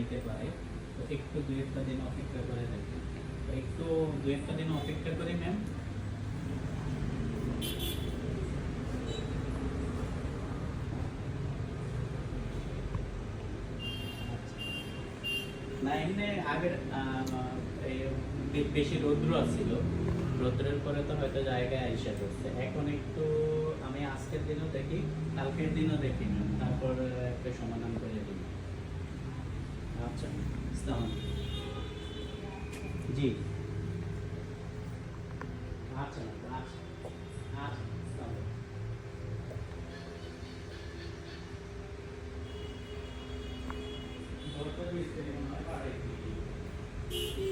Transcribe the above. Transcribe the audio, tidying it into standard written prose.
যাইতে পারে। তো একটু দু একটা দিন অপেক্ষা করে দেখি, তো একটু দু একটা দিন অপেক্ষা করি ম্যাম। না এমনি আগের বেশি রৌদ্র ছিল, রৌদ্রের পরে তো হয়তো জায়গায় আইসা করছে। এখন একটু আমি আজকের দিনও দেখি, কালকের দিনও দেখি ম্যাম, তারপর একটা সমাধান করে দিই। আচ্ছা, আসসালামু আলাইকুম। জি, আচ্ছা আচ্ছা আচ্ছা, আসসালামু আলাইকুম। দরকার মিস্ত্রি মনে হয় বাড়াই দিই।